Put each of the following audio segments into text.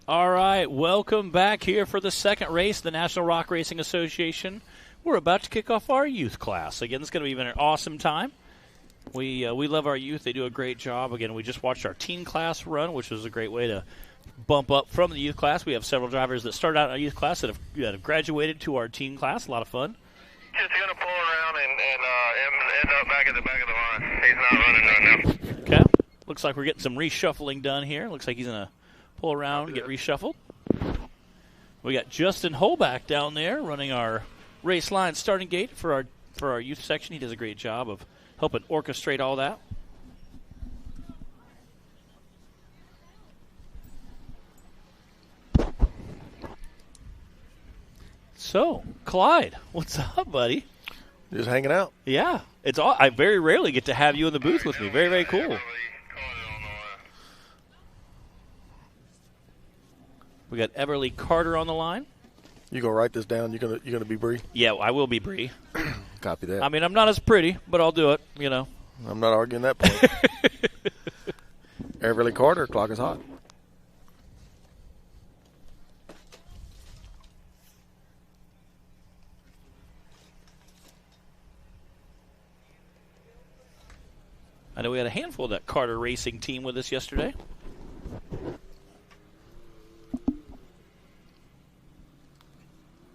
All right, welcome back here for the second race, the National Rock Racing Association. We're about to kick off our youth class. Again, it's going to be an awesome time. We love our youth. They do a great job. Again, we just watched our teen class run, which was a great way to bump up from the youth class. We have several drivers that started out in our youth class that have graduated to our teen class. A lot of fun. Just going to pull around and end up back at the back of the line. He's not running right now. Okay. Looks like we're getting some reshuffling done here. Looks like he's going to pull around and get reshuffled. We got Justin Holback down there running our race line starting gate for our youth section. He does a great job of helping orchestrate all that. So, Clyde, what's up, buddy? Just hanging out. Yeah, I very rarely get to have you in the booth with me. Very, very cool. We got Everly Carter on the line. You gonna write this down? You gonna be Bree? Yeah, I will be Bree. Copy that. I mean, I'm not as pretty, but I'll do it. You know. I'm not arguing that point. Everly Carter, clock is hot. I know we had a handful of that Carter Racing team with us yesterday.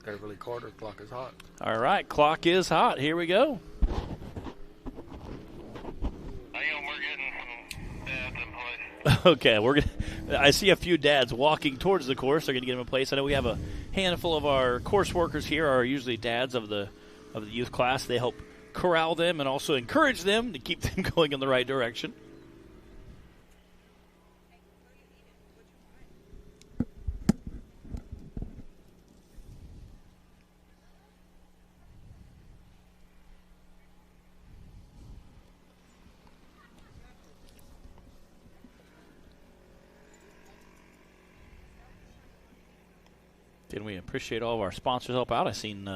Everly Carter, clock is hot. All right, clock is hot. Here we go. Okay, I see a few dads walking towards the course. They're going to get them in place. I know we have a handful of our course workers here are usually dads of the youth class. They help corral them and also encourage them to keep them going in the right direction. And we appreciate all of our sponsors help out. I've seen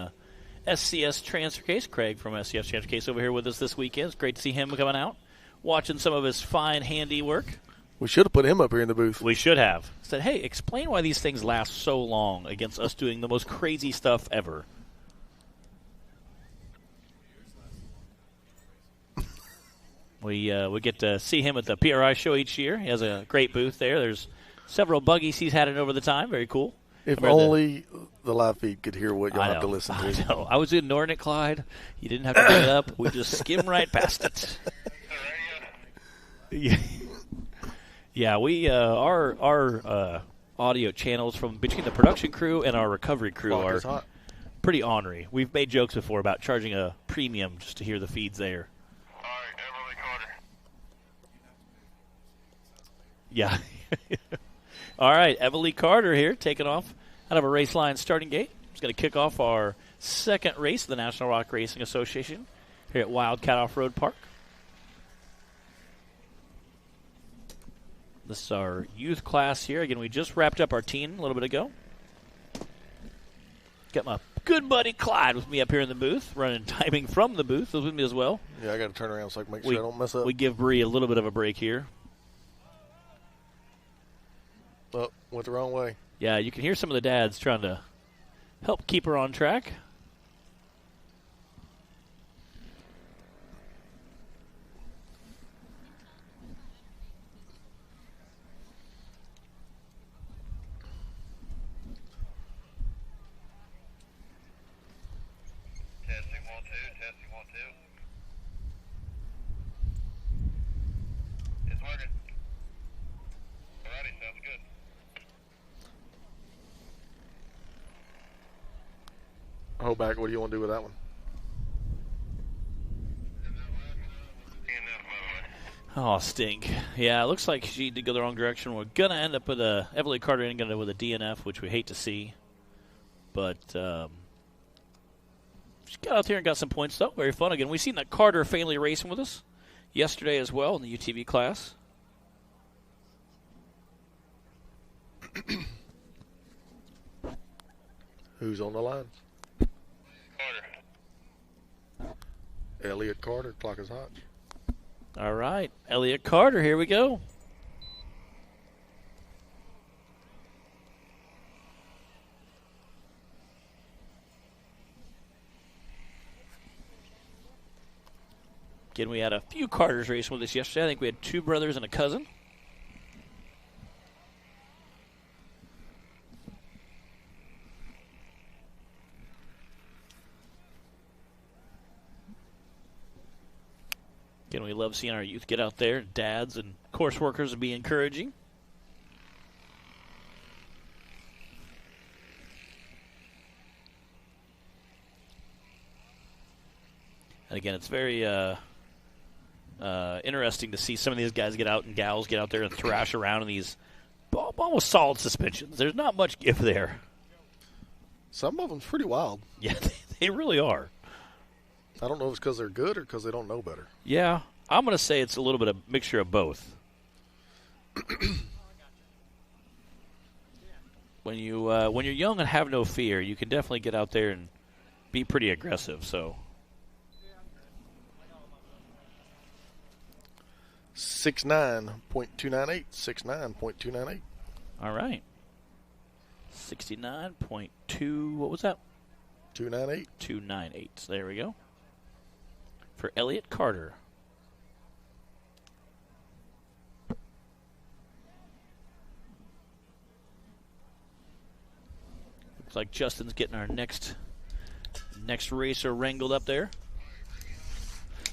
SCS Transfer Case, Craig from SCS Transfer Case over here with us this weekend. It's great to see him coming out, watching some of his fine handiwork. We should have put him up here in the booth. We should have. Said, hey, explain why these things last so long against us doing the most crazy stuff ever. We get to see him at the PRI show each year. He has a great booth there. There's several buggies he's had it over the time. Very cool. If only the live feed could hear what y'all have to listen to. I know. I was ignoring it, Clyde. You didn't have to bring it up. We just skim right past it. Yeah, we our audio channels from between the production crew and our recovery crew are pretty ornery. We've made jokes before about charging a premium just to hear the feeds there. All right, Everly Carter. Yeah. All right, Everly Carter here, taking off out of a race line starting gate. He's going to kick off our second race of the National Rock Racing Association here at Wildcat Off-Road Park. This is our youth class here. Again, we just wrapped up our teen a little bit ago. Got my good buddy Clyde with me up here in the booth, running timing from the booth. He's with me as well. Yeah, I got to turn around so I can make sure I don't mess up. We give Bree a little bit of a break here. Oh, went the wrong way. Yeah, you can hear some of the dads trying to help keep her on track. Testing 1 2. Testing 1 2. It's working. Alrighty, sounds good. Hold back. What do you want to do with that one? Oh, stink. Yeah, it looks like she did go the wrong direction. We're going to end up with Everly Carter going to end up with a DNF, which we hate to see. But she got out there and got some points, though. Very fun. Again, we've seen that Carter family racing with us yesterday as well in the UTV class. Who's on the line? Carter. Elliott Carter, clock is hot. All right, Elliott Carter, here we go. Again, we had a few Carters racing with us yesterday. I think we had 2 brothers and a cousin. Again, we love seeing our youth get out there, dads and course workers, and be encouraging. And again, it's very interesting to see some of these guys get out and gals get out there and thrash around in these almost solid suspensions. There's not much give there. Some of them's pretty wild. Yeah, they really are. I don't know if it's because they're good or because they don't know better. Yeah, I'm going to say it's a little bit of a mixture of both. When you're young and have no fear, you can definitely get out there and be pretty aggressive. So 69.298, 69.298. all right, 69.2. What was that? 298. 298. There we go. For Elliot Carter. Looks like Justin's getting our next racer wrangled up there.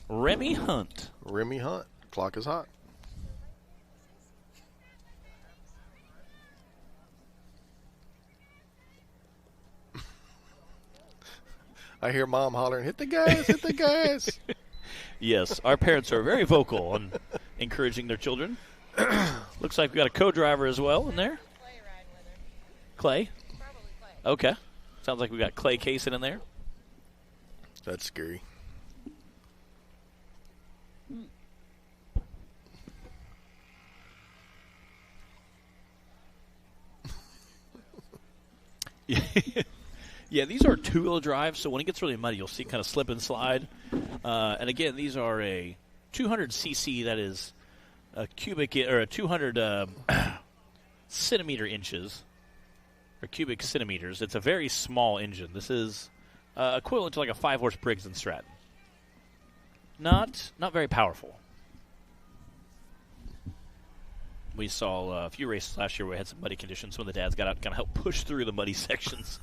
Remy Hunt. Remy Hunt. Clock is hot. I hear Mom hollering, hit the gas, hit the gas. Yes, our parents are very vocal on encouraging their children. Looks like we got a co-driver as well in there. Clay? Probably Clay. Okay. Sounds like we got Clay Kaysen in there. That's scary. Yeah, these are two-wheel drives, so when it gets really muddy, you'll see kind of slip and slide. And again, these are a 200cc, that is a cubic, or a 200 centimeter inches, or cubic centimeters. It's a very small engine. This is equivalent to like a 5-horse Briggs and Stratton. Not very powerful. We saw a few races last year where we had some muddy conditions. Some of the dads got out and kind of helped push through the muddy sections.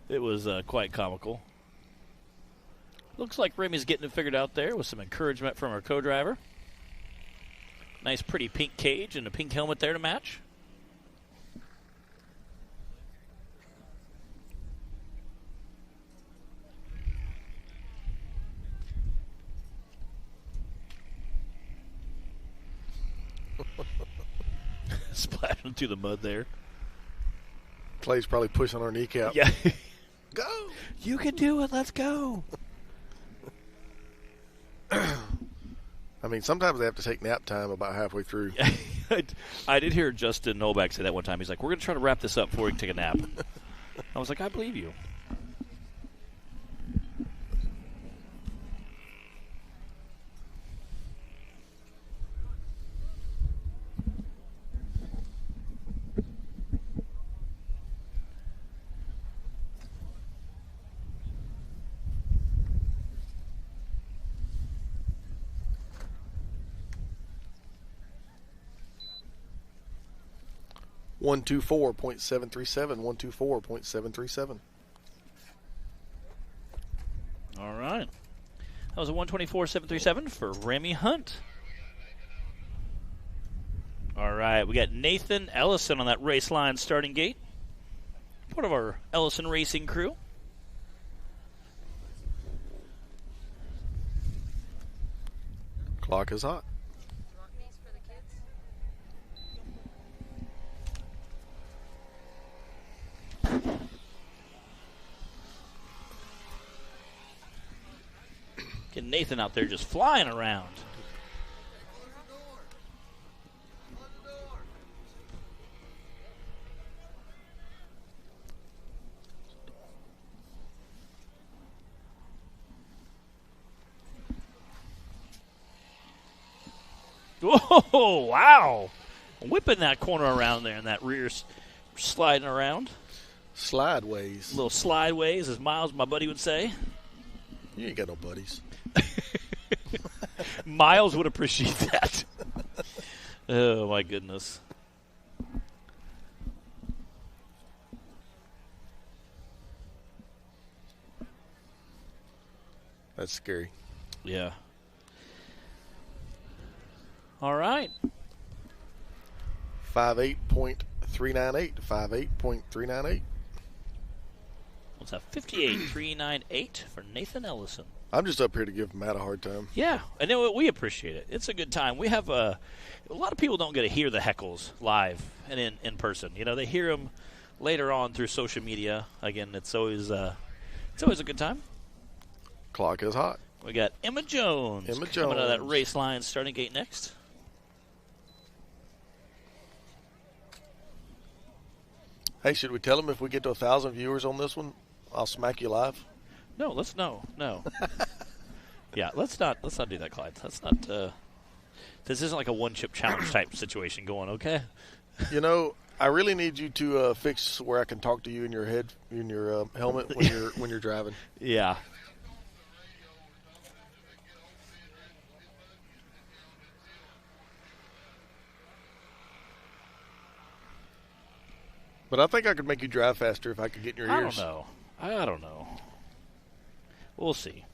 It was quite comical. Looks like Remy's getting it figured out there with some encouragement from our co-driver. Nice, pretty pink cage and a pink helmet there to match. Splashing through the mud there. Clay's probably pushing our kneecap. Yeah. Go! You can do it. Let's go. I mean, sometimes they have to take nap time about halfway through. I did hear Justin Novak say that one time. He's like, we're going to try to wrap this up before we can take a nap. I was like, I believe you. One 124.737, 124.737. All right. That was a 124.737 for Remy Hunt. All right, we got Nathan Ellison on that race line starting gate. Part of our Ellison Racing crew. Clock is hot. Getting Nathan out there just flying around. Whoa, wow. Whipping that corner around there and that rear sliding around. Slideways. Little slideways, as Miles, my buddy, would say. You ain't got no buddies. Miles would appreciate that. Oh, my goodness. That's scary. Yeah. All right. 58.398. 58.398. What's that? 58.398 for Nathan Ellison. I'm just up here to give Matt a hard time. Yeah, and then we appreciate it. It's a good time. We have a lot of people don't get to hear the heckles live and in person. You know, they hear them later on through social media. Again, it's always a good time. Clock is hot. We got Emma Jones coming out of that race line starting gate next. Hey, should we tell them if we get to 1,000 viewers on this one, I'll smack you live? No. Yeah, let's not do that, Clyde. That's not. This isn't like a one-chip challenge type situation going. Okay. You know, I really need you to fix where I can talk to you in your head, in your helmet when you're driving. Yeah. But I think I could make you drive faster if I could get in your ears. I don't know. We'll see.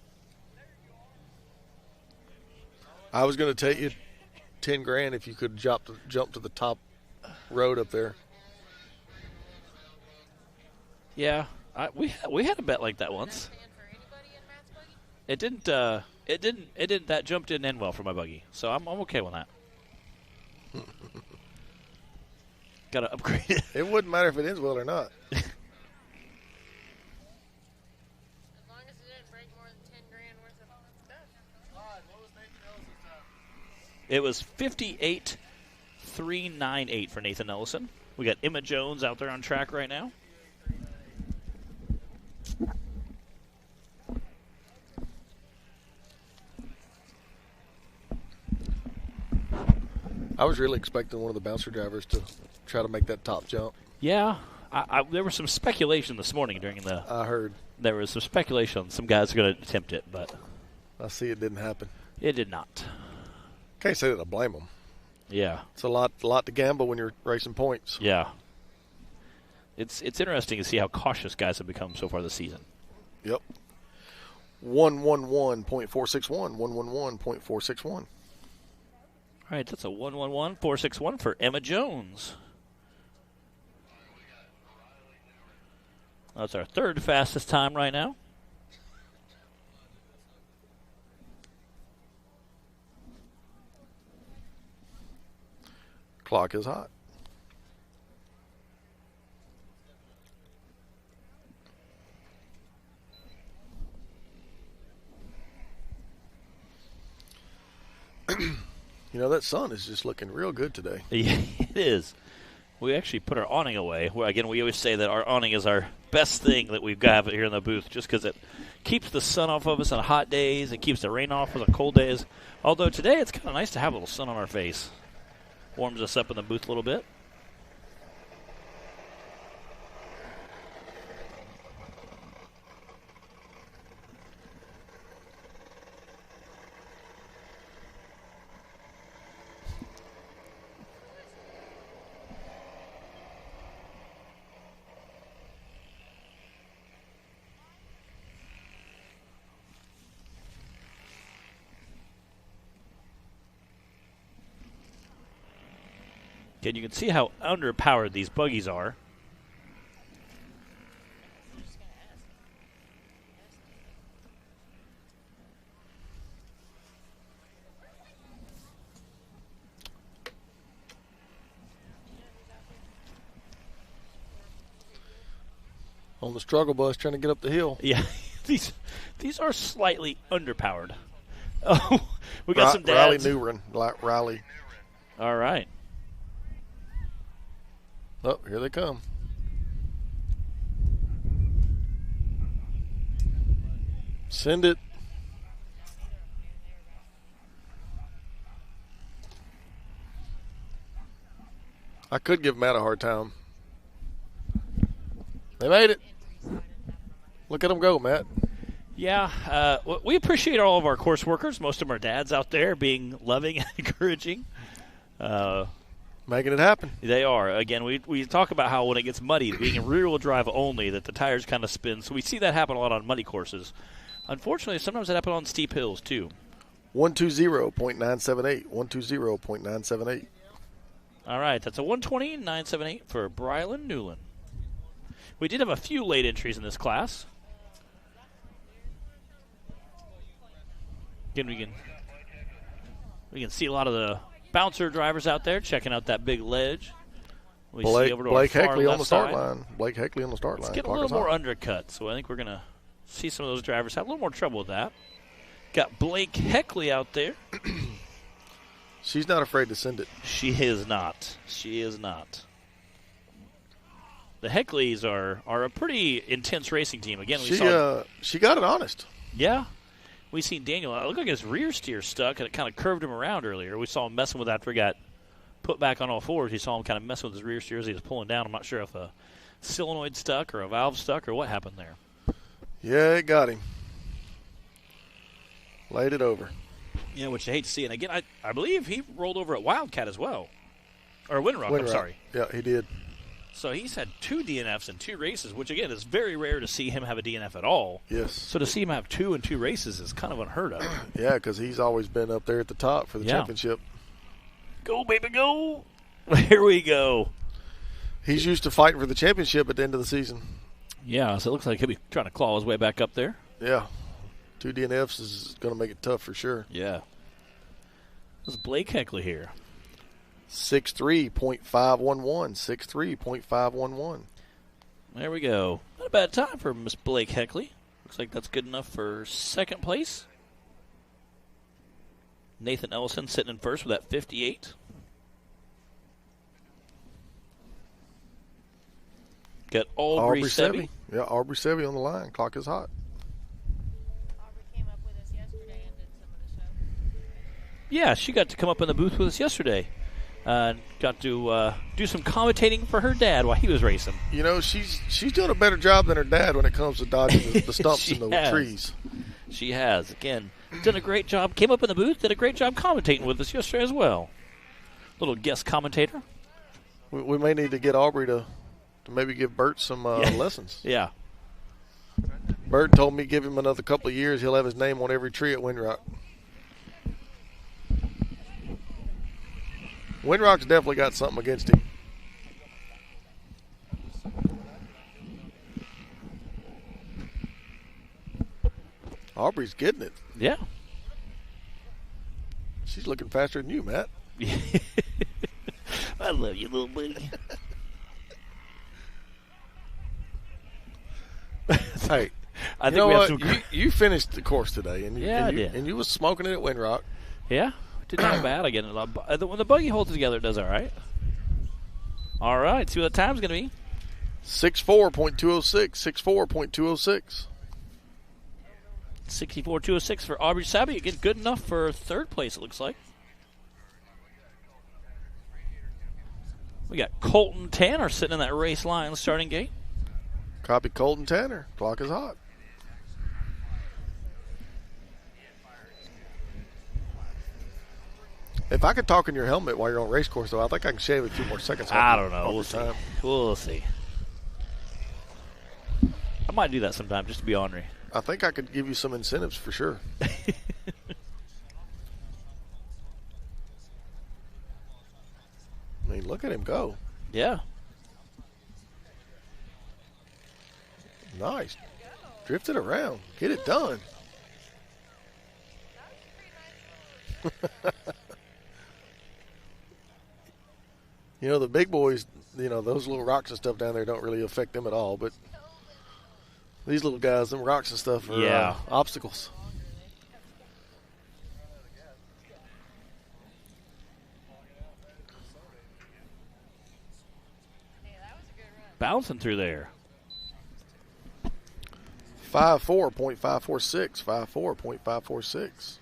I was going to take you $10,000 if you could jump to the top road up there. Yeah, we had a bet like that once. It didn't. That jump didn't end well for my buggy, so I'm okay with that. Got to upgrade it. It wouldn't matter if it ends well or not. As long as it didn't break more than $10,000 worth of stuff. What was Nathan Ellison's time? It was 58.398 for Nathan Ellison. We got Emma Jones out there on track right now. I was really expecting one of the bouncer drivers to try to make that top jump. Yeah, there was some speculation this morning during the. I heard. There was some speculation. Some guys are going to attempt it, but I see it didn't happen. it did not. Can't say that I blame them. Yeah, It's a lot to gamble when you're racing points. yeah. It's interesting to see how cautious guys have become so far this season. Yep. 111.461. 111.461. All right, that's a 111.461 for Emma Jones. That's our third fastest time right now. Clock is hot. You know, that sun is just looking real good today. Yeah, it is. We actually put our awning away. Well, again, we always say that our awning is our best thing that we've got here in the booth just because it keeps the sun off of us on hot days. It keeps the rain off us on cold days. Although today it's kind of nice to have a little sun on our face. Warms us up in the booth a little bit. And you can see how underpowered these buggies are. On the struggle bus trying to get up the hill. Yeah, these are slightly underpowered. Oh, we got some dads. Riley. All right. Oh, here they come. Send it. I could give Matt a hard time. They made it. Look at them go, Matt. Yeah, we appreciate all of our course workers. Most of them are dads out there being loving and encouraging. Making it happen. They are. Again, we talk about how when it gets muddy, being in rear-wheel drive only, that the tires kind of spin. So we see that happen a lot on muddy courses. Unfortunately, sometimes it happens on steep hills, too. 120.978. 120.978. All right, that's a 120.978 for Brylan Newland. We did have a few late entries in this class. Again, we can see a lot of the bouncer drivers out there checking out that big ledge. We see over to Blake our far Heckley on left the start side. line. Blake Heckley on the start line. Let's get a little more undercut, so I think we're going to see some of those drivers have a little more trouble with that. Got Blake Heckley out there. She's not afraid to send it. She is not. She is not. The Heckleys are a pretty intense racing team. Again, we saw she got it honest. Yeah. We seen Daniel. It looked like his rear steer stuck, and it kind of curved him around earlier. We saw him messing with it after he got put back on all fours. You saw him kind of messing with his rear steer as he was pulling down. I'm not sure if a solenoid stuck or a valve stuck or what happened there. Yeah, it got him. Laid it over. Yeah, which you hate to see. And again, I believe he rolled over at Wildcat as well. Or Windrock, I'm sorry. Yeah, he did. So he's had 2 DNFs in 2 races, which, again, is very rare to see him have a DNF at all. Yes. So to see him have 2 in 2 races is kind of unheard of. Yeah, because he's always been up there at the top for the championship. Go, baby, go. Here we go. He's used to fighting for the championship at the end of the season. Yeah, so it looks like he'll be trying to claw his way back up there. Yeah. 2 DNFs is going to make it tough for sure. Yeah. This is Blake Heckley here. 6'3", 6'3", There we go. Not a bad time for Miss Blake Heckley. Looks like that's good enough for second place. Nathan Ellison sitting in first with that 58. Got Aubrey Sebi. Yeah, Aubrey Sebi on the line. Clock is hot. Aubrey came up with us yesterday and did some of the show. Yeah, she got to come up in the booth with us yesterday. Got to do some commentating for her dad while he was racing. You know, she's doing a better job than her dad when it comes to dodging the stumps and the trees. She has. Again, done a great job. Came up in the booth, did a great job commentating with us yesterday as well. Little guest commentator. We may need to get Aubrey to maybe give Bert some lessons. Yeah. Bert told me give him another couple of years, he'll have his name on every tree at Windrock. Windrock's definitely got something against him. Aubrey's getting it. Yeah. She's looking faster than you, Matt. I love you, little buddy. Hey, I think you know we have what? some. You finished the course today, and Yeah, I you, did. And you was smoking it at Windrock. Yeah, did not bad again. When the buggy holds together, it does all right. All right, see what the time's going to be. 64.206. 64.206. 64.206 for Aubrey Sabi. Again, good enough for third place, it looks like. We got Colton Tanner sitting in that race line starting gate. Copy Colton Tanner. Clock is hot. If I could talk in your helmet while you're on race course, though, I think I can shave a few more seconds. I don't know. We'll We'll see. We'll see. I might do that sometime just to be ornery. I think I could give you some incentives for sure. I mean, look at him go. Yeah. Nice. Drift it around. Get it done. You know, the big boys, you know, those little rocks and stuff down there don't really affect them at all. But these little guys, them rocks and stuff are obstacles. Bouncing through there. 54.546. 54.546.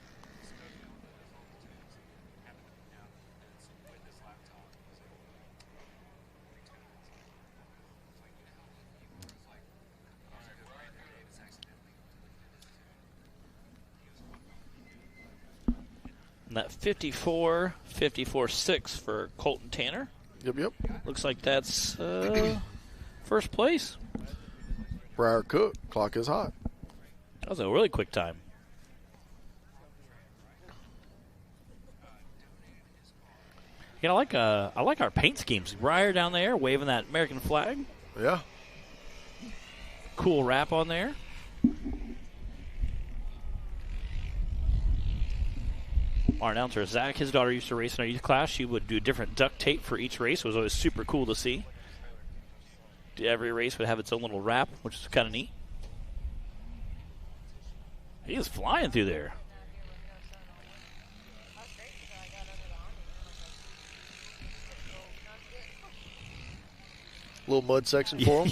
And that 54-6 for Colton Tanner. Yep. Looks like that's first place. Briar Cook, clock is hot. That was a really quick time. You know, I like our paint schemes. Briar down there waving that American flag. Yeah. Cool wrap on there. Our announcer, Zach, his daughter used to race in our youth class. She would do different duct tape for each race. It was always super cool to see. Every race would have its own little wrap, which is kind of neat. He is flying through there. Little mud section for him.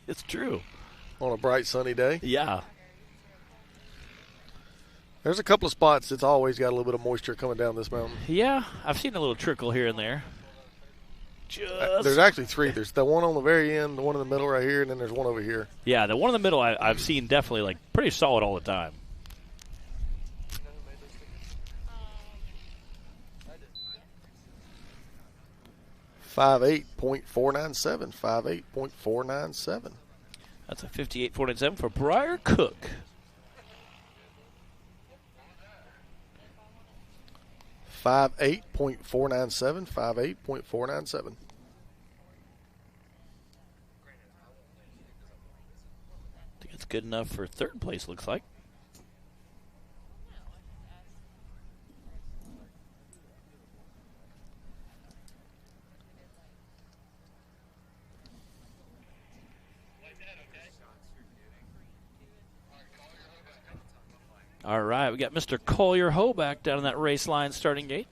It's true. On a bright sunny day. Yeah. There's a couple of spots that's always got a little bit of moisture coming down this mountain. Yeah, I've seen a little trickle here and there. There's actually three. There's the one on the very end, the one in the middle right here, and then there's one over here. Yeah, the one in the middle I've seen definitely like pretty solid all the time. .497. 58.497. That's a 58.497 for Briar Cook. .497. 58.497. I think it's good enough for third place, looks like. All right, we got Mr. Collier Hoback down in that race line starting gate.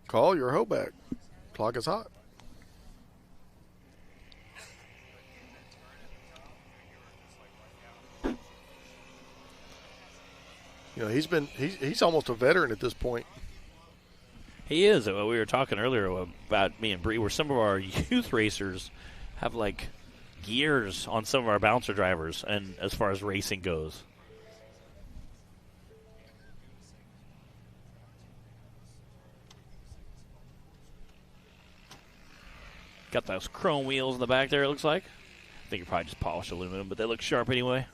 Call your Hoback. Clock is hot. You know, he's almost a veteran at this point. He is. We were talking earlier about me and Bree, where some of our youth racers have like gears on some of our bouncer drivers, and as far as racing goes. Got those chrome wheels in the back there, it looks like. I think you probably just polished aluminum, but they look sharp anyway.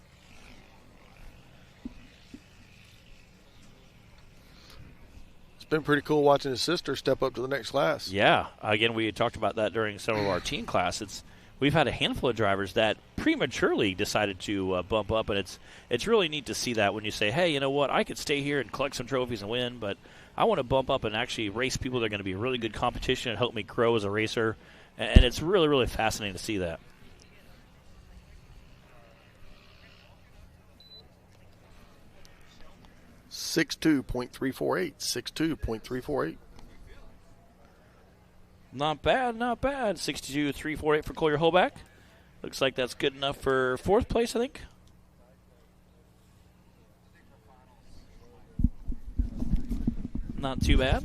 It's been pretty cool watching his sister step up to the next class. Yeah. Again, we had talked about that during some of our teen classes. We've had a handful of drivers that prematurely decided to bump up, and it's really neat to see that when you say, hey, you know what, I could stay here and collect some trophies and win, but I want to bump up and actually race people that are going to be really good competition and help me grow as a racer. And it's really, really fascinating to see that. .348. Not bad, not bad. 62.348 for Collier Hoback. Looks like that's good enough for fourth place, I think. Not too bad.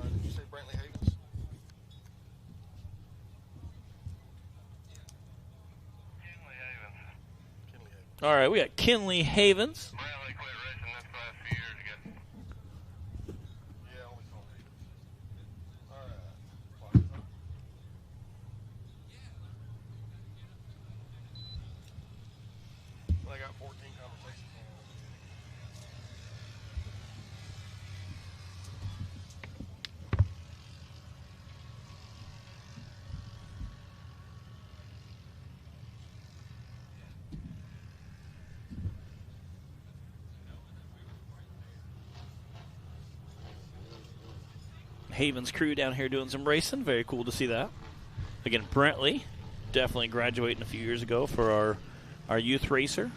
Did you say Brantley Havens? All right, we got Kinley Havens. Brantley quit racing this last few years ago. Yeah, only called Havens. All right. Well, I got 14 conversations. Havens crew down here doing some racing. Very cool to see that. Again, Brentley, definitely graduating a few years ago for our youth racer.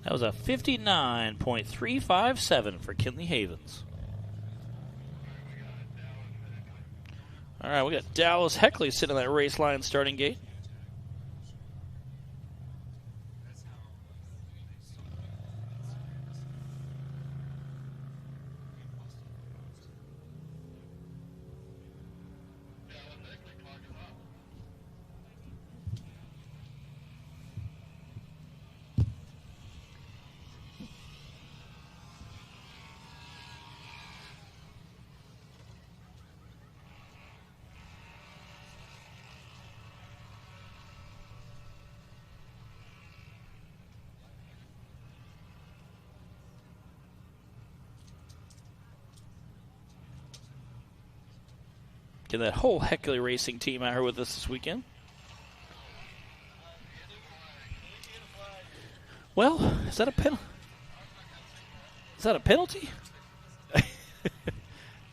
That was a 59.357 for Kinley Havens. All right, we got Dallas Heckley sitting on that race line starting gate. Get that whole Heckley Racing team out here with us this weekend. Well, is that a penalty? Is that a penalty?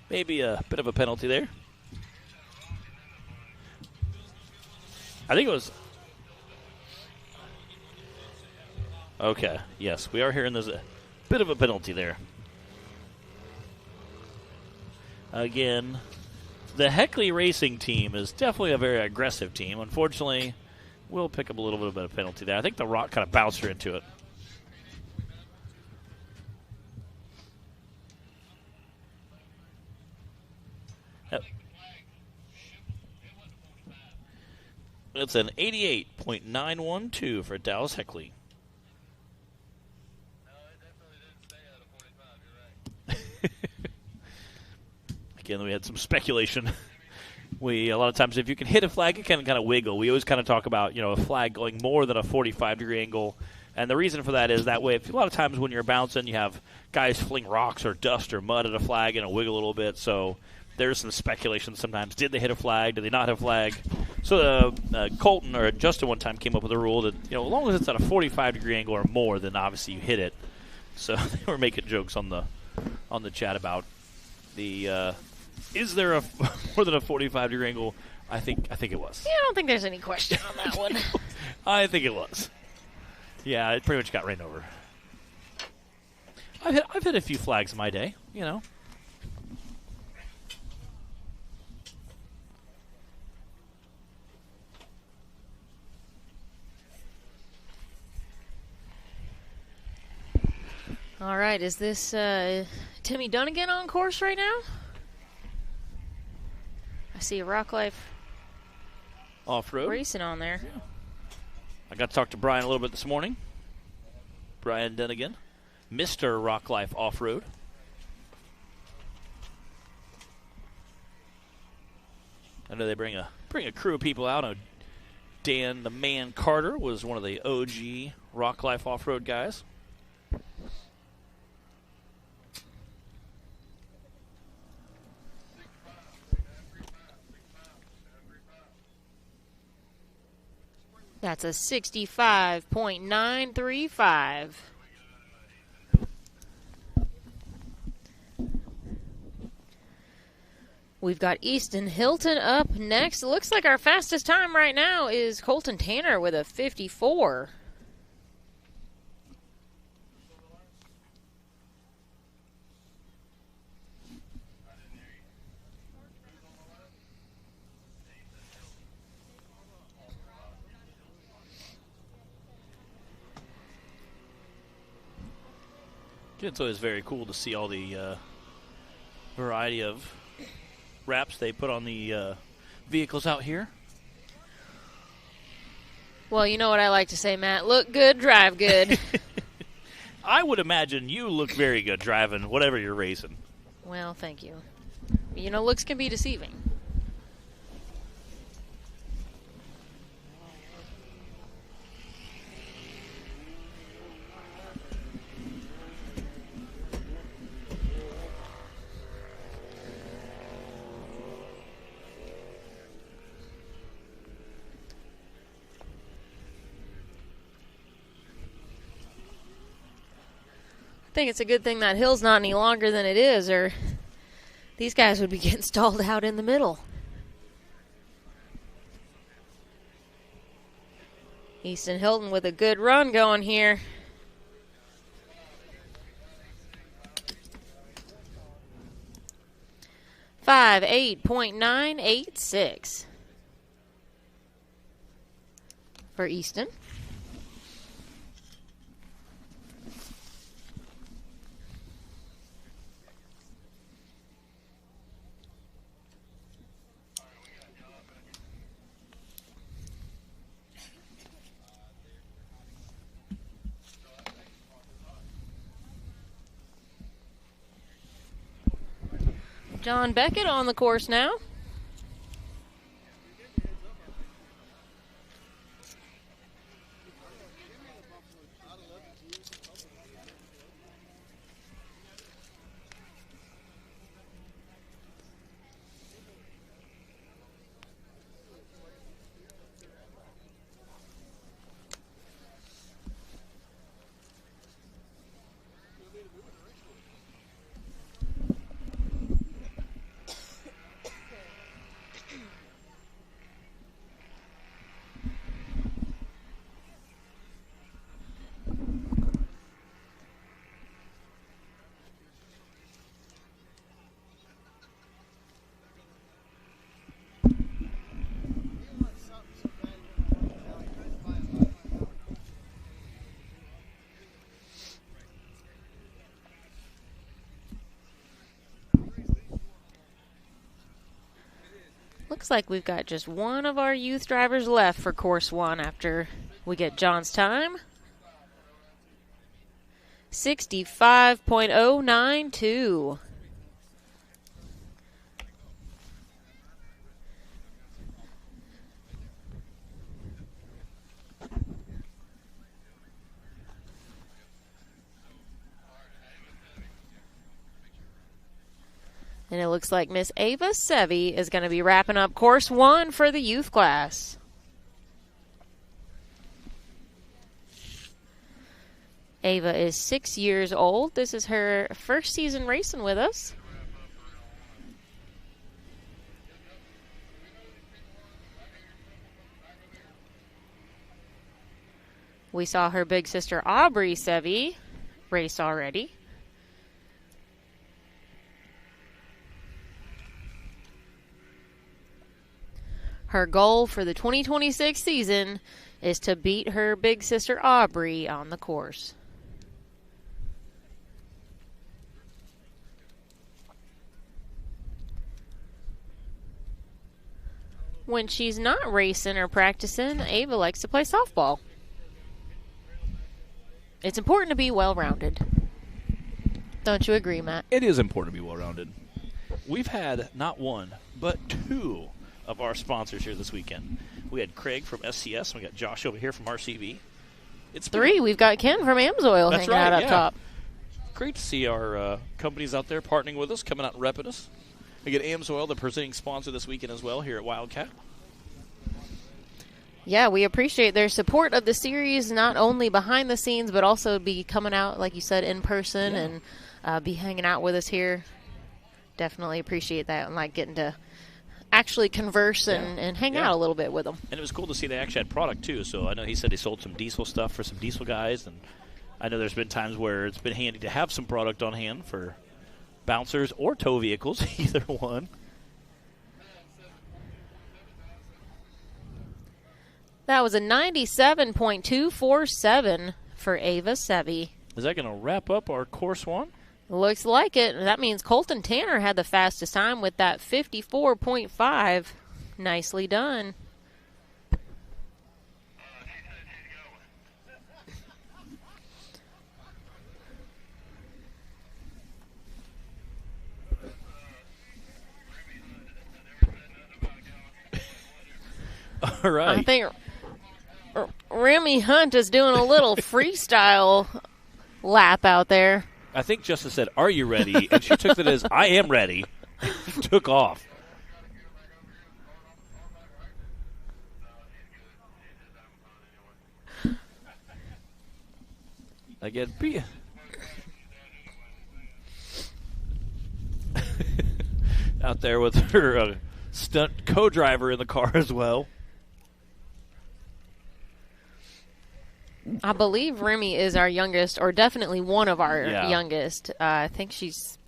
Maybe a bit of a penalty there. I think it was. Okay, yes, we are hearing there's a bit of a penalty there. Again, the Heckley Racing team is definitely a very aggressive team. Unfortunately, we'll pick up a little bit of a penalty there. I think the rock kind of bounced her into it. Yep. It's an 88.912 for Dallas Heckley. Again, we had some speculation. A lot of times, if you can hit a flag, it can kind of wiggle. We always kind of talk about, a flag going more than a 45-degree angle. And the reason for that is that way, a lot of times when you're bouncing, you have guys fling rocks or dust or mud at a flag and it'll wiggle a little bit. So there's some speculation sometimes. Did they hit a flag? Did they not hit a flag? So Colton or Justin one time came up with a rule that, as long as it's at a 45-degree angle or more, then obviously you hit it. So they were making jokes on the chat about the is there a more than a 45-degree angle? I think it was. Yeah, I don't think there's any question on that one. I think it was. Yeah, it pretty much got ran over. I've hit a few flags in my day, All right, is this Timmy Dunnigan on course right now? I see a Rock Life off-road racing on there. Yeah. I got to talk to Brian a little bit this morning. Brian Dunnigan, Mr. Rock Life Off-Road. I know they bring a crew of people out. Dan the Man Carter was one of the OG Rock Life Off-Road guys. That's a 65.935. We've got Easton Hilton up next. It looks like our fastest time right now is Colton Tanner with a 54. It's always very cool to see all the variety of wraps they put on the vehicles out here. Well, you know what I like to say, Matt. Look good, drive good. I would imagine you look very good driving whatever you're racing. Well, thank you. Looks can be deceiving. I think it's a good thing that hill's not any longer than it is, or these guys would be getting stalled out in the middle. Easton Hilton with a good run going here. 58.986 for Easton. John Beckett on the course now. Looks like we've got just one of our youth drivers left for course 1 after we get John's time. 65.092. And it looks like Miss Ava Sevi is going to be wrapping up course 1 for the youth class. Ava is 6 years old. This is her first season racing with us. We saw her big sister Aubrey Sevi race already. Her goal for the 2026 season is to beat her big sister Aubrey on the course. When she's not racing or practicing, Ava likes to play softball. It's important to be well-rounded. Don't you agree, Matt? It is important to be well-rounded. We've had not one, but two of our sponsors here this weekend. We had Craig from SCS, and we got Josh over here from RCV. It's three. We've got Ken from Amsoil hanging out up top. Great to see our companies out there partnering with us, coming out and repping us. We get Amsoil, the presenting sponsor this weekend as well here at Wildcat. Yeah, we appreciate their support of the series, not only behind the scenes, but also be coming out, like you said, in person and be hanging out with us here. Definitely appreciate that and like getting to actually converse and hang out a little bit with them. And it was cool to see they actually had product, too. So I know he said he sold some diesel stuff for some diesel guys. And I know there's been times where it's been handy to have some product on hand for bouncers or tow vehicles, either one. That was a 97.247 for Ava Sevi. Is that going to wrap up our course 1? Looks like it. That means Colton Tanner had the fastest time with that 54.5. Nicely done. All right. I think Remy Hunt is doing a little freestyle lap out there. I think Justice said, "Are you ready?" And she took it as, "I am ready." Took off. Again, out there with her stunt co-driver in the car as well. I believe Remy is our youngest, or definitely one of our youngest. I think she's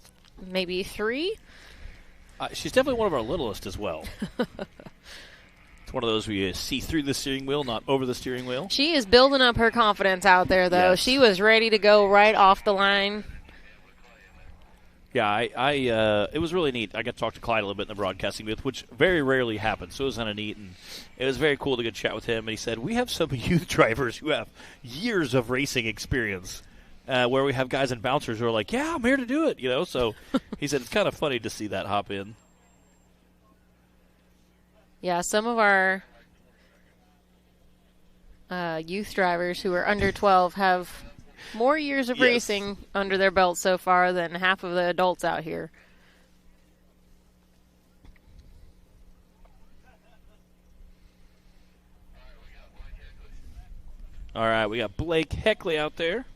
maybe 3. She's definitely one of our littlest as well. It's one of those where you see through the steering wheel, not over the steering wheel. She is building up her confidence out there, though. Yes. She was ready to go right off the line. Yeah, it was really neat. I got to talk to Clyde a little bit in the broadcasting booth, which very rarely happens. So it was kind of neat, and it was very cool to get a chat with him. And he said, we have some youth drivers who have years of racing experience, where we have guys and bouncers who are like, yeah, I'm here to do it, you know. So he said it's kind of funny to see that hop in. Yeah, some of our youth drivers who are under 12 have more years of racing under their belt so far than half of the adults out here. All right, we got Blake Heckley out there.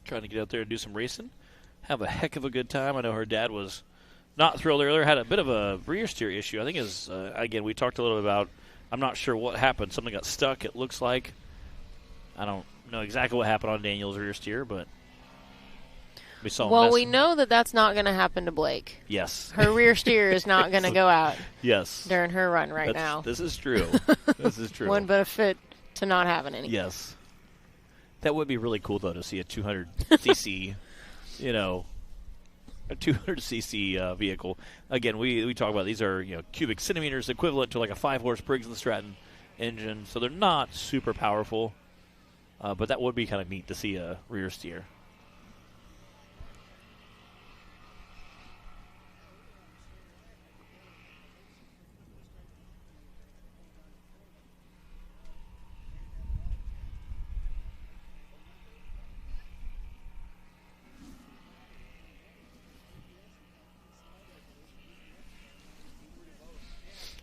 Trying to get out there and do some racing. Have a heck of a good time. I know her dad was not thrilled earlier. Had a bit of a rear steer issue. I think is again, we talked a little bit about, I'm not sure what happened. Something got stuck, it looks like. I don't know exactly what happened on Daniel's rear steer, but we saw him. Well, we know that that's not going to happen to Blake. Yes. Her rear steer is not going to go out yes. during her run now. This is true. This is true. One benefit to not having any. Yes. That would be really cool, though, to see a 200cc, you know, a 200cc vehicle. Again, we talk about these are, you know, cubic centimeters equivalent to like a 5-horse Briggs & Stratton engine, so they're not super powerful, but that would be kind of neat to see a rear steer.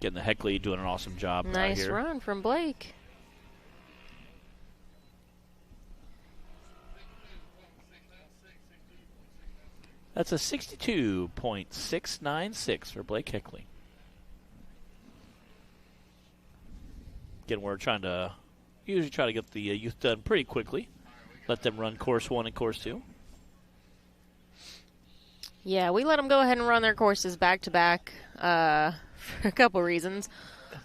Getting the Heckley doing an awesome job. Nice run from Blake. That's a 62.696 for Blake Heckley. Again, we're usually try to get the youth done pretty quickly. Let them run course 1 and course 2. Yeah, we let them go ahead and run their courses back to back. For a couple reasons.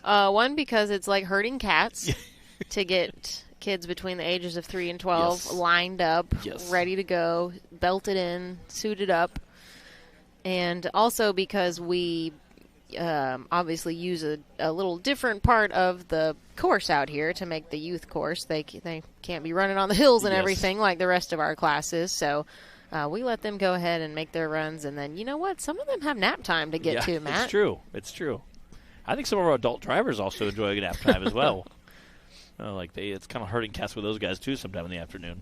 One, because it's like herding cats to get kids between the ages of 3 and 12 lined up, ready to go, belted in, suited up. And also because we obviously use a little different part of the course out here to make the youth course. They can't be running on the hills and everything like the rest of our classes. So we let them go ahead and make their runs, and then, you know what? Some of them have nap time to get to, Matt. It's true. It's true. I think some of our adult drivers also enjoy a nap time as well. It's kind of hurting cats with those guys, too, sometime in the afternoon.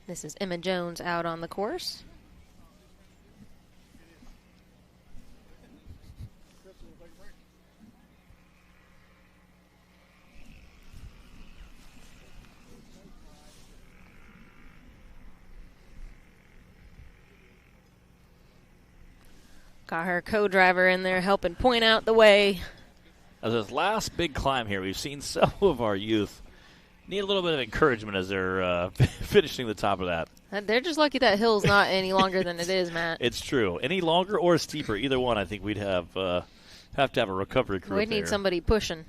This is Emma Jones out on the course. Got her co-driver in there helping point out the way. As this last big climb here, we've seen some of our youth need a little bit of encouragement as they're finishing the top of that. They're just lucky that hill's not any longer than it is, Matt. It's true. Any longer or steeper, either one, I think we'd have to have a recovery crew. We'd need somebody pushing.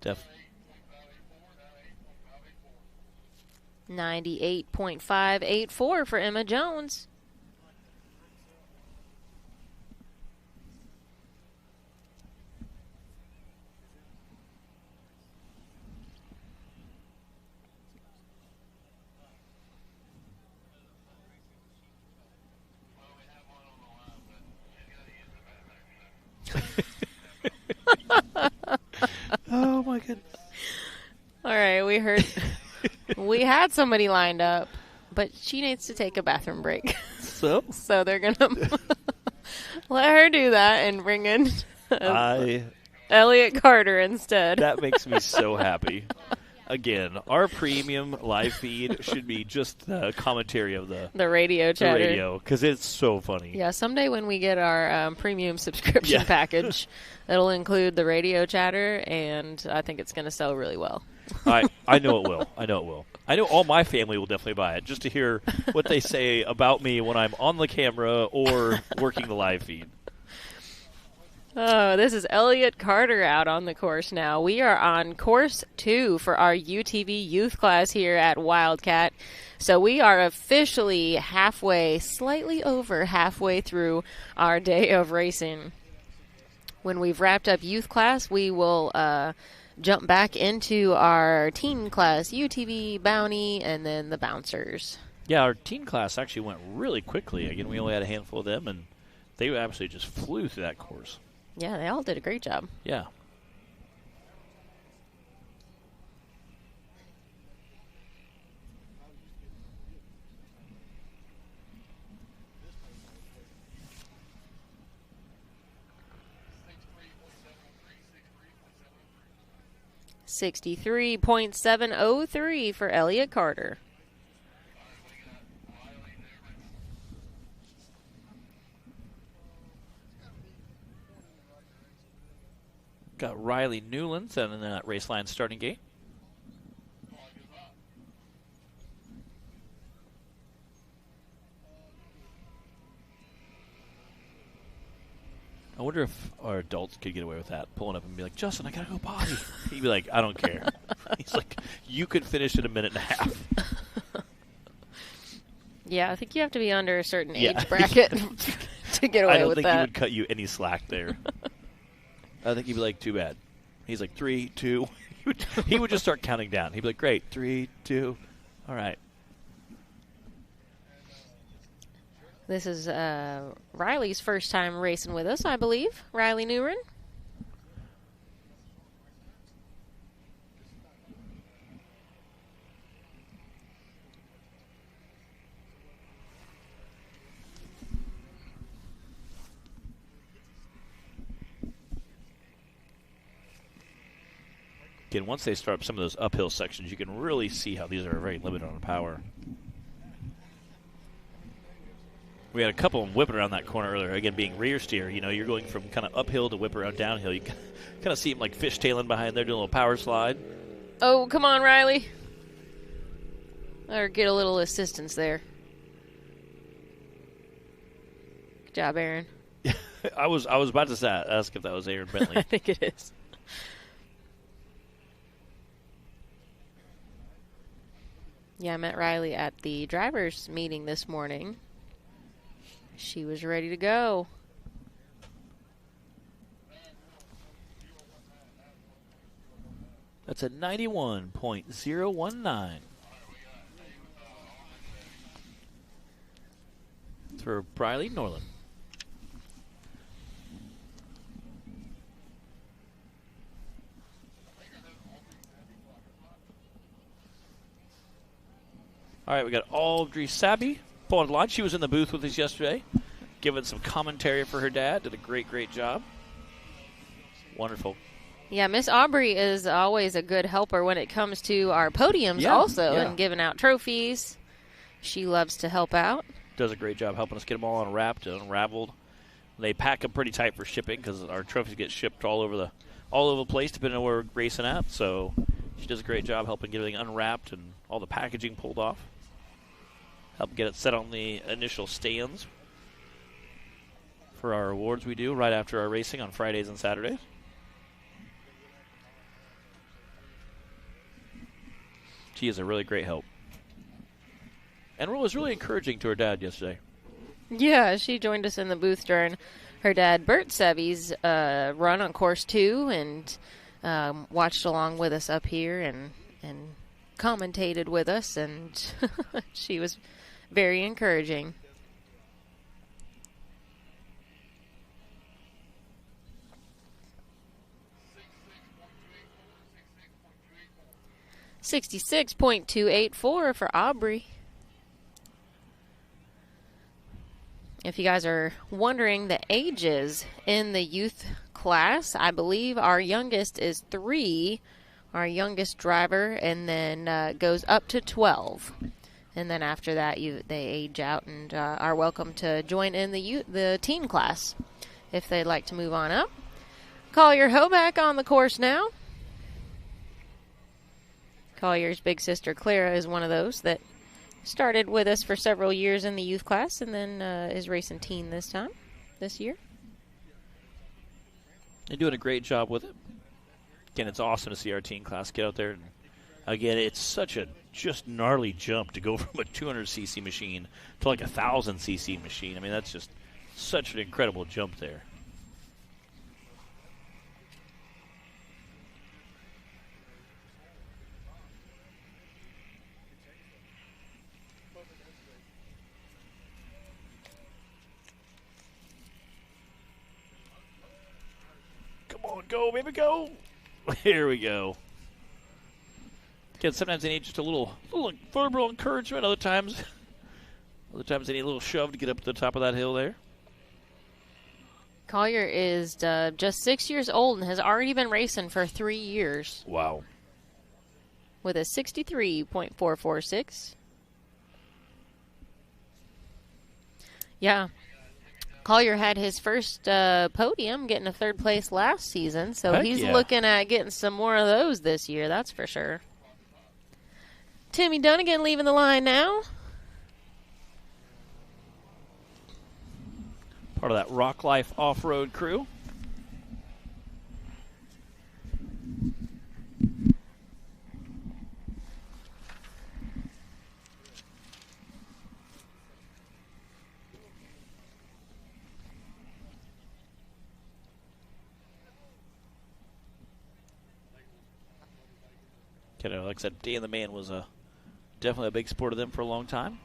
Def. 98.584 for Emma Jones. Oh, my goodness. All right, we heard We had somebody lined up, but she needs to take a bathroom break. So they're going to let her do that and bring in Elliott Carter instead. That makes me so happy. Again, our premium live feed should be just the commentary of the radio chatter. The radio, because it's so funny. Yeah, someday when we get our premium subscription package, it'll include the radio chatter, and I think it's going to sell really well. I know it will. I know all my family will definitely buy it, just to hear what they say about me when I'm on the camera or working the live feed. Oh, this is Elliott Carter out on the course now. We are on course 2 for our UTV youth class here at Wildcat. So we are officially slightly over halfway through our day of racing. When we've wrapped up youth class, we will jump back into our teen class, UTV, Bounty, and then the bouncers. Yeah, our teen class actually went really quickly. Again, we only had a handful of them, and they absolutely just flew through that course. Yeah, they all did a great job. Yeah. $63.703 for Elliott Carter. Got Riley Newlands in that race line starting gate. I wonder if our adults could get away with that, pulling up and be like, Justin, I gotta go potty. He'd be like, I don't care. He's like, you could finish in a minute and a half. Yeah, I think you have to be under a certain age bracket to get away with that. I don't think he would cut you any slack there. I think he'd be like, too bad. He's like, 3, 2. He would just start counting down. He'd be like, great, 3, 2. All right. This is Riley's first time racing with us, I believe. Riley Newren. Again, once they start up some of those uphill sections, you can really see how these are very limited on power. We had a couple of them whipping around that corner earlier. Again, being rear steer, you know, you're going from kind of uphill to whip around downhill. You kind of see them like fishtailing behind there, doing a little power slide. Oh, come on, Riley. Or get a little assistance there. Good job, Aaron. I was about to ask if that was Aaron Bentley. I think it is. Yeah, I met Riley at the drivers' meeting this morning. She was ready to go. That's a 91.019. For Briley Norland. All right, we got Audrey Sabby pulling the line. She was in the booth with us yesterday, giving some commentary for her dad. Did a great, great job. Wonderful. Yeah, Miss Aubrey is always a good helper when it comes to our podiums and giving out trophies. She loves to help out. Does a great job helping us get them all unwrapped and unraveled. They pack them pretty tight for shipping because our trophies get shipped all over the place depending on where we're racing at. So she does a great job helping get everything unwrapped and all the packaging pulled off. Help get it set on the initial stands for our awards we do right after our racing on Fridays and Saturdays. She is a really great help. And was really encouraging to her dad yesterday. Yeah, she joined us in the booth during her dad Bert Sevy's run on course 2 and watched along with us up here and commentated with us, and she was very encouraging. 66.284 for Aubrey. If you guys are wondering the ages in the youth class, I believe our youngest is 3, our youngest driver, and then goes up to 12. And then after that, they age out and are welcome to join in the teen class if they'd like to move on up. Collier Hoback on the course now. Collier's big sister Clara is one of those that started with us for several years in the youth class and then is racing teen this year. They're doing a great job with it. Again, it's awesome to see our teen class get out there. And again, it's such a just gnarly jump to go from a 200cc machine to like a 1,000cc machine. I mean, that's just such an incredible jump there. Go, baby, go. Here we go. Again, sometimes they need just a little verbal encouragement. Other times they need a little shove to get up to the top of that hill there. Collier is just 6 years old and has already been racing for 3 years. Wow. With a 63.446. Yeah. Collier had his first podium, getting a 3rd place last season, so he's looking at getting some more of those this year, that's for sure. Timmy Dunnigan leaving the line now. Part of that Rock Life off-road crew. Like I said, Dan the Man was definitely a big support of them for a long time.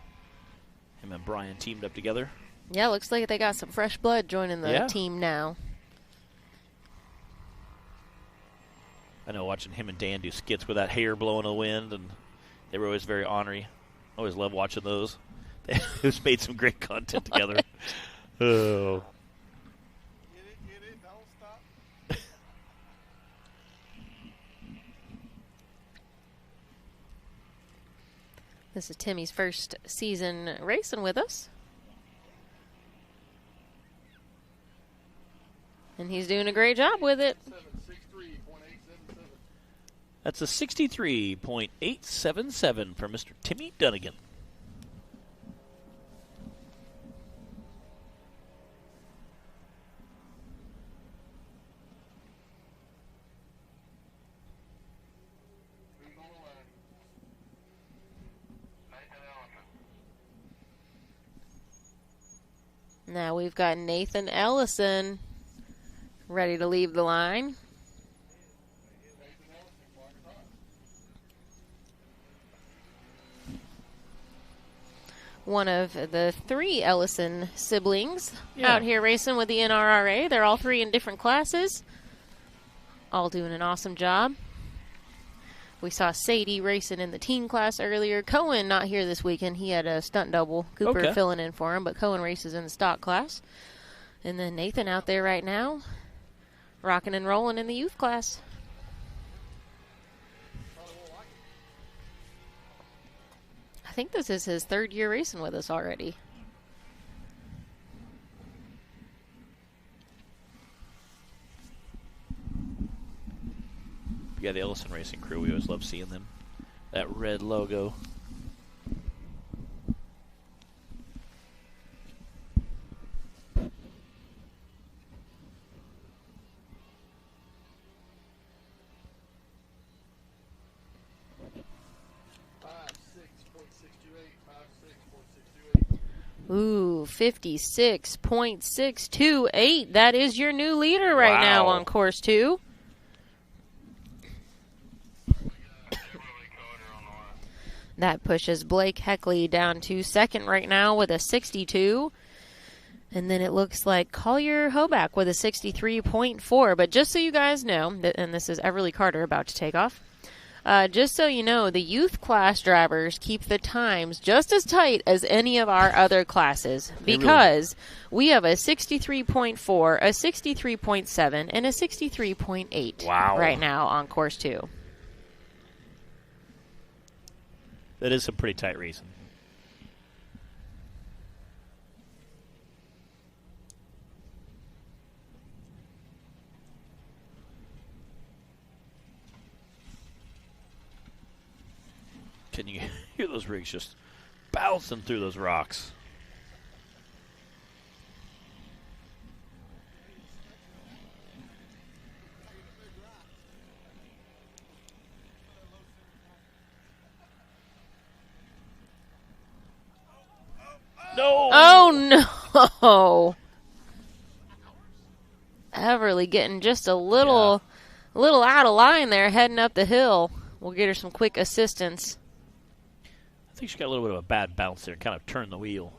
Him and Brian teamed up together. Yeah, looks like they got some fresh blood joining the team now. I know watching him and Dan do skits with that hair blowing in the wind, and they were always very ornery. Always love watching those. They just made some great content together. Oh. Get it, don't stop. This is Timmy's first season racing with us. And he's doing a great job with it. That's a 63.877 for Mr. Timmy Dunnigan. Now we've got Nathan Ellison ready to leave the line. One of the 3 Ellison siblings out here racing with the NRRA. They're all 3 in different classes, all doing an awesome job. We saw Sadie racing in the teen class earlier. Cohen not here this weekend. He had a stunt double. Cooper filling in for him, but Cohen races in the stock class. And then Nathan out there right now, rocking and rolling in the youth class. I think this is his 3rd year racing with us already. Yeah, the Ellison Racing crew, we always love seeing them. That red logo. Ooh, 56.628. That is your new leader right now on course 2. That pushes Blake Heckley down to 2nd right now with a 62. And then it looks like Collier Hoback with a 63.4. But just so you guys know, and this is Everly Carter about to take off, Just so you know, the youth class drivers keep the times just as tight as any of our other classes because we have a 63.4, a 63.7, and a 63.8 right now on course 2. That is some pretty tight racing. Can you hear those rigs just bouncing through those rocks? No! Oh, no! Everly getting just a little out of line there, heading up the hill. We'll get her some quick assistance. I think she got a little bit of a bad bounce there and kind of turned the wheel.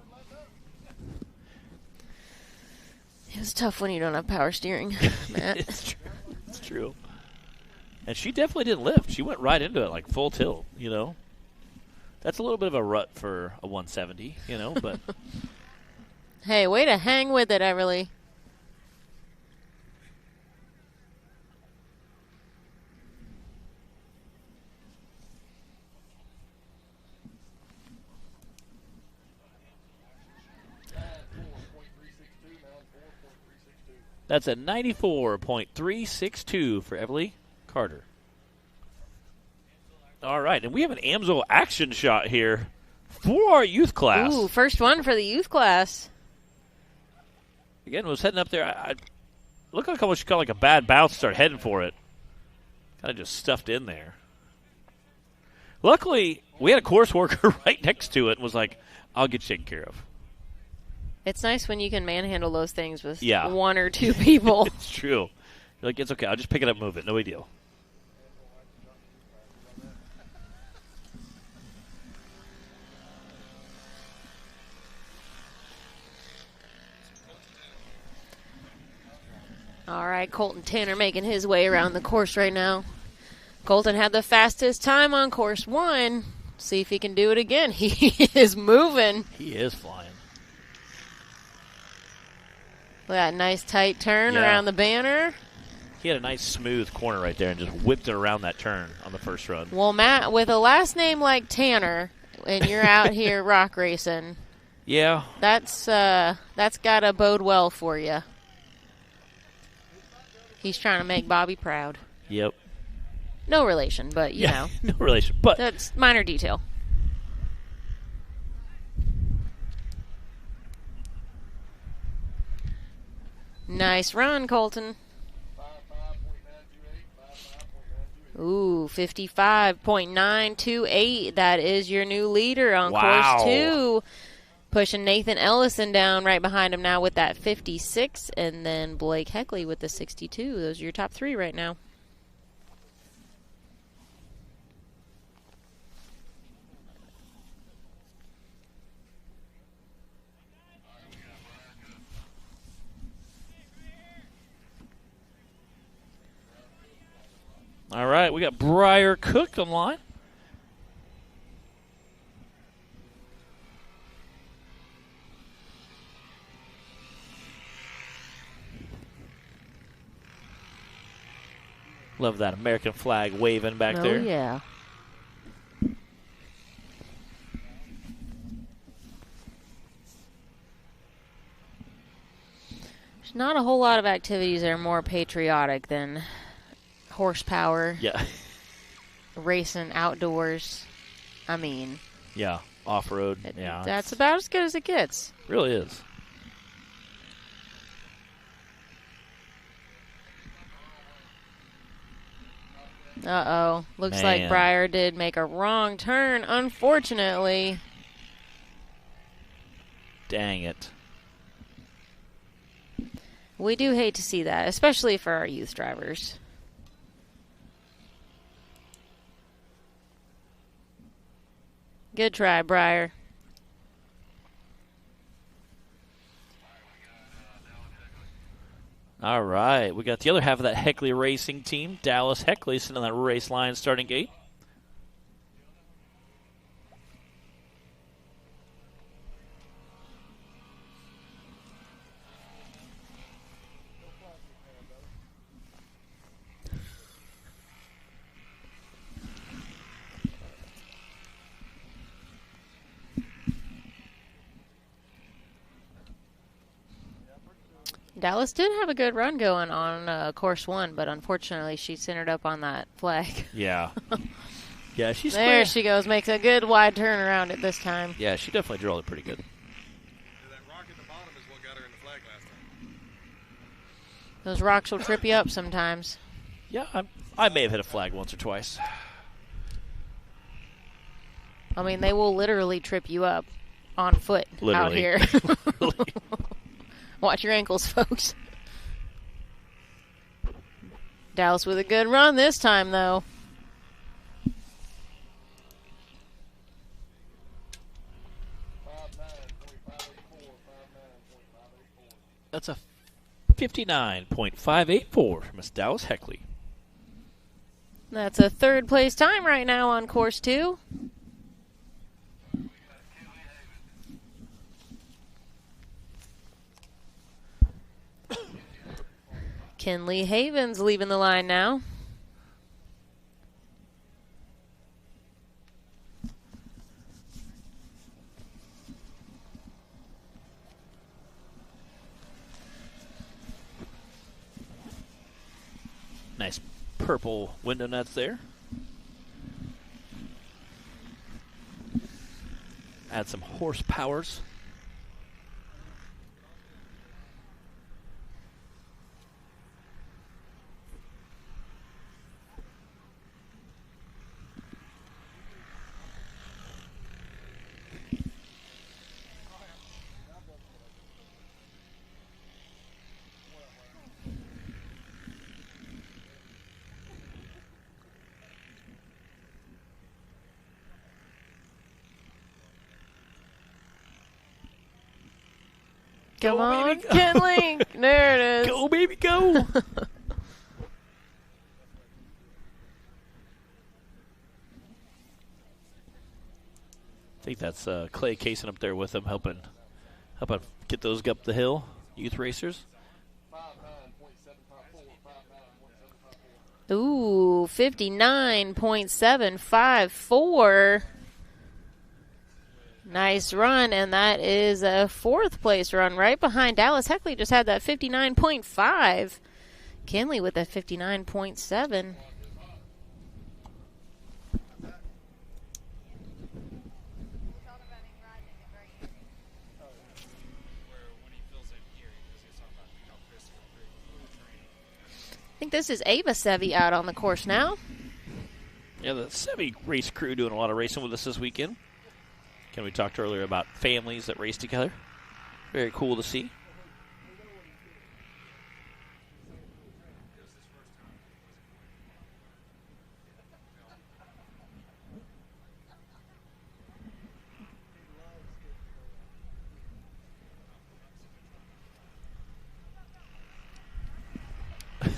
It's tough when you don't have power steering, Matt. It's true. And she definitely didn't lift. She went right into it like full tilt, you know. That's a little bit of a rut for a 170, you know, but. Hey, way to hang with it, Everly. That's a 94.362 for Everly Carter. All right, and we have an Amsoil action shot here for our youth class. Ooh, first one for the youth class. Again, was heading up there. I looked like almost she got like a bad bounce, started heading for it. Kind of just stuffed in there. Luckily, we had a course worker right next to it and was like, I'll get you taken care of. It's nice when you can manhandle those things with Yeah. one or two people. It's true. You're like, it's okay. I'll just pick it up and move it. No big deal. All right, Colton Tanner making his way around the course right now. Colton had the fastest time on course 1. See if he can do it again. He is moving. He is flying. Look at that nice tight turn around the banner. He had a nice smooth corner right there and just whipped it around that turn on the first run. Well, Matt, with a last name like Tanner, and you're out here rock racing, yeah, that's got to bode well for you. He's trying to make Bobby proud. Yep. No relation, but you know. No relation, but That's minor detail. Nice run, Colton. Ooh, 55.928. That is your new leader on course 2. Pushing Nathan Ellison down right behind him now with that 56. And then Blake Heckley with the 62. Those are your top 3 right now. all right, we got Briar Cook online. Love that American flag waving back there. Oh, yeah. There's not a whole lot of activities that are more patriotic than horsepower, Yeah. racing outdoors. I mean, Yeah, off-road. Yeah, that's about as good as it gets. really is. Uh-oh. Looks like Man. Briar did make a wrong turn, unfortunately. Dang it. We do hate to see that, especially for our youth drivers. Good try, Briar. All right, we got the other half of that Heckley Racing team. Dallas Heckley sitting on that race line starting gate. Dallas did have a good run going on course 1, but unfortunately she centered up on that flag. Yeah. Yeah, she's there. She goes, makes a good wide turn around it this time. Yeah, she definitely drilled it pretty good. That rock at the bottom is what got her in the flag last time. Those rocks will trip you up sometimes. Yeah, I may have hit a flag once or twice. I mean, they will literally trip you up on foot out here. Watch your ankles, folks. Dallas with a good run this time, though. That's a 59.584, Miss Dallas Heckley. That's a third place time right now on course 2. Kinley Havens leaving the line now. Nice purple window nuts there. Add some horsepowers. Come Go, on, baby, go. Kinley. There it is. Go, baby, go. I think that's Clay Cason up there with him, helping get those up the hill. Youth racers. Ooh, 59.754. Nice run, and that is a fourth place run right behind Dallas. Heckley just had that 59.5. Kinley with a 59.7. I think this is Ava Sevi out on the course now. Yeah, the Sevi race crew doing a lot of racing with us this weekend. Ken, we talked earlier about families that race together. Very cool to see.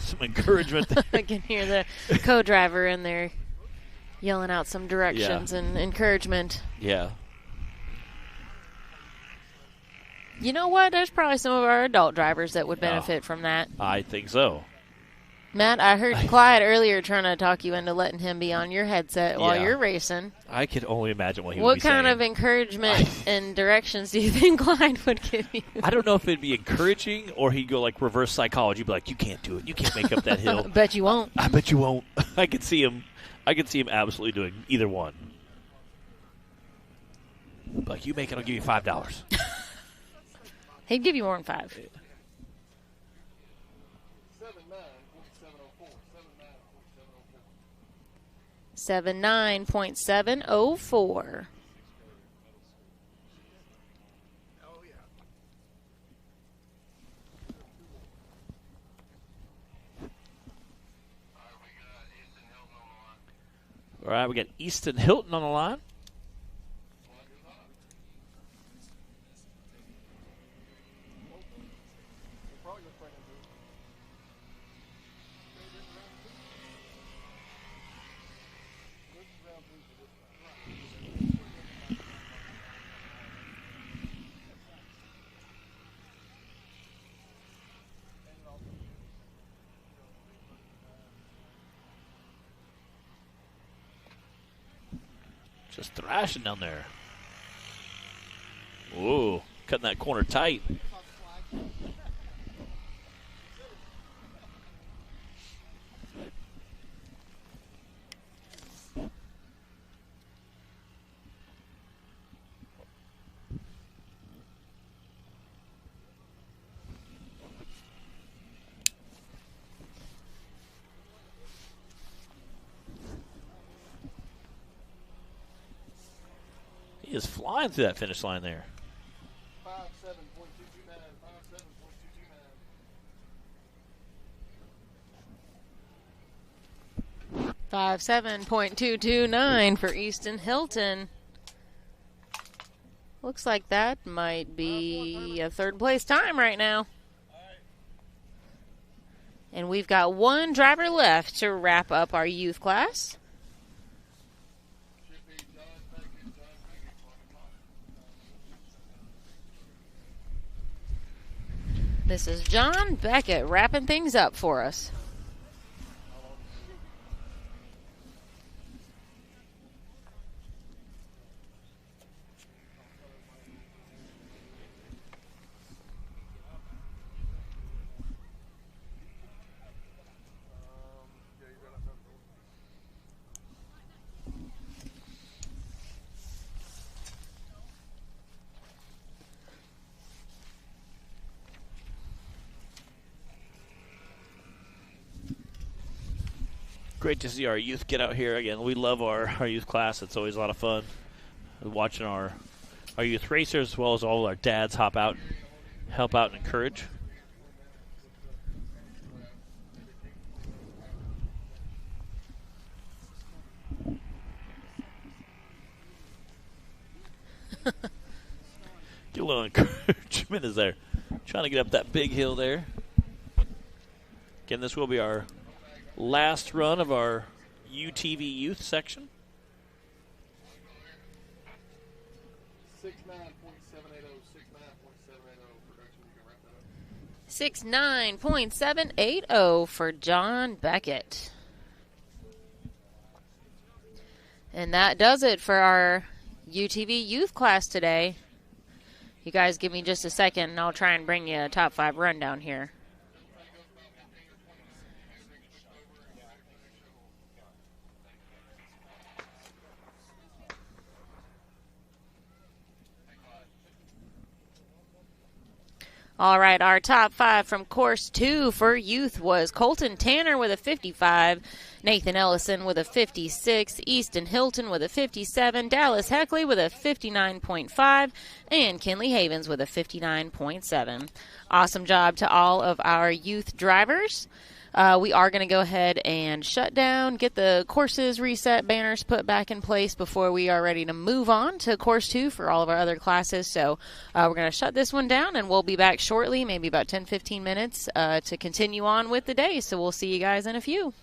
Some encouragement there. I can hear the co-driver in there yelling out some directions and encouragement. Yeah. You know what? There's probably some of our adult drivers that would benefit from that. I think so. Matt, I heard Clyde earlier trying to talk you into letting him be on your headset while you're racing. I could only imagine what he would be saying. What kind of encouragement and directions do you think Clyde would give you? I don't know if it'd be encouraging or he'd go like reverse psychology, be like, "You can't do it. You can't make up that hill." Bet you won't. I bet you won't. I could see him absolutely doing either one. Like, you make it, I'll give you $5. He'd give you more than 5. 79.704. All right, we got Easton Hilton on the line. Just thrashing down there. Whoa, cutting that corner tight. He is flying through that finish line there. 57.229 for Easton Hilton. Looks like that might be a third place time right now. And we've got one driver left to wrap up our youth class. This is John Beckett wrapping things up for us. Great to see our youth get out here again. We love our youth class. It's always a lot of fun watching our youth racers as well as all our dads help out and encourage. Get a little encouragement is there. Trying to get up that big hill there. Again, this will be our last run of our UTV youth section. 69.780 for John Beckett. And that does it for our UTV youth class today. You guys give me just a second and I'll try and bring you a top 5 rundown here. All right, our top 5 from course 2 for youth was Colton Tanner with a 55, Nathan Ellison with a 56, Easton Hilton with a 57, Dallas Heckley with a 59.5, and Kinley Havens with a 59.7. Awesome job to all of our youth drivers. We are going to go ahead and shut down, get the courses reset, banners put back in place before we are ready to move on to course 2 for all of our other classes. So we're going to shut this one down, and we'll be back shortly, maybe about 10-15 minutes, to continue on with the day. So we'll see you guys in a few.